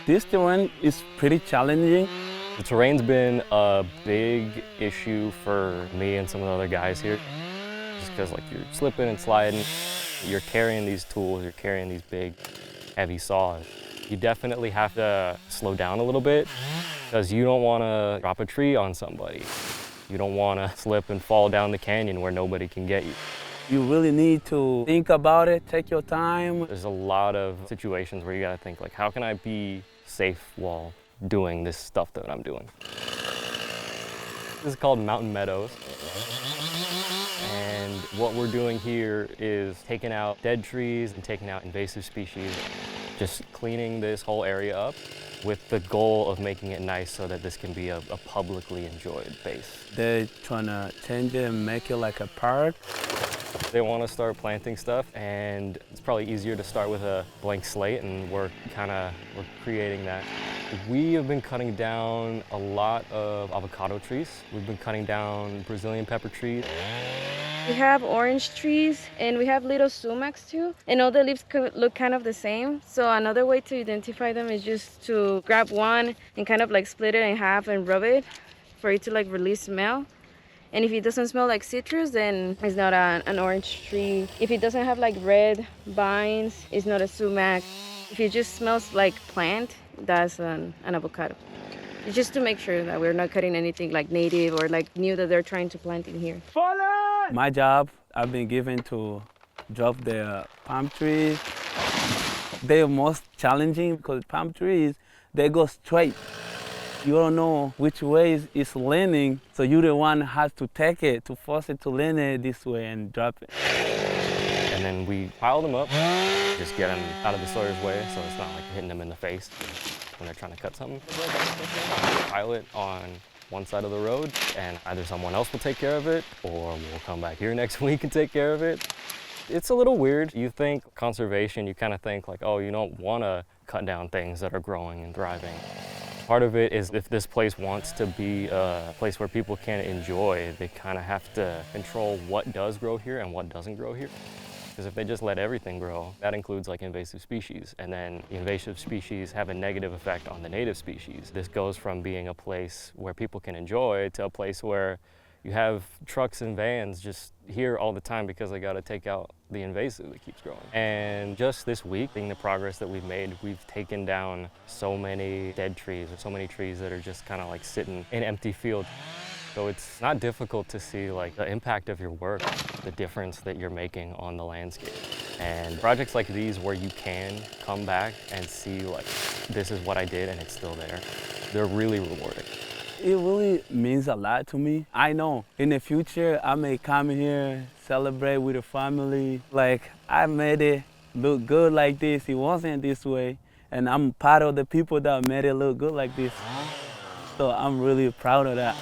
This terrain is pretty challenging. The terrain's been a big issue for me and some of the other guys here. Just because like you're slipping and sliding, you're carrying these tools, you're carrying these big, heavy saws. You definitely have to slow down a little bit because you don't want to drop a tree on somebody. You don't want to slip and fall down the canyon where nobody can get you. You really need to think about it, take your time. There's a lot of situations where you gotta think like, how can I be safe while doing this stuff that I'm doing? This is called Mountain Meadows. And what we're doing here is taking out dead trees and taking out invasive species, just cleaning this whole area up with the goal of making it nice so that this can be a publicly enjoyed base. They're trying to change it and make it like a park. They want to start planting stuff, and it's probably easier to start with a blank slate, and we're creating that. We have been cutting down a lot of avocado trees. We've been cutting down Brazilian pepper trees. We have orange trees and we have little sumacs too, and all the leaves could look kind of the same. So another way to identify them is just to grab one and kind of like split it in half and rub it for it to like release smell. And if it doesn't smell like citrus, then it's not an orange tree. If it doesn't have like red vines, it's not a sumac. If it just smells like plant, that's an avocado. It's just to make sure that we're not cutting anything like native or like new that they're trying to plant in here. My job, I've been given to drop the palm trees. They're most challenging because palm trees, they go straight. You don't know which way it's leaning, so you're the one who has to take it, to force it to lean it this way and drop it. And then we pile them up, just get them out of the sawyer's way so it's not like hitting them in the face when they're trying to cut something. Pile it on one side of the road, and either someone else will take care of it or we'll come back here next week and take care of it. It's a little weird. You think conservation, you kind of think like, oh, you don't want to cut down things that are growing and thriving. Part of it is if this place wants to be a place where people can enjoy, they kind of have to control what does grow here and what doesn't grow here. Because if they just let everything grow, that includes like invasive species, and then the invasive species have a negative effect on the native species. This goes from being a place where people can enjoy to a place where you have trucks and vans just here all the time because they got to take out the invasive that keeps growing. And just this week, seeing the progress that we've made, we've taken down so many dead trees, or so many trees that are just kind of like sitting in empty fields. So it's not difficult to see like the impact of your work, the difference that you're making on the landscape. And projects like these where you can come back and see like, this is what I did and it's still there, they're really rewarding. It really means a lot to me. I know in the future I may come here, celebrate with the family. Like I made it look good like this. It wasn't this way. And I'm part of the people that made it look good like this. So I'm really proud of that.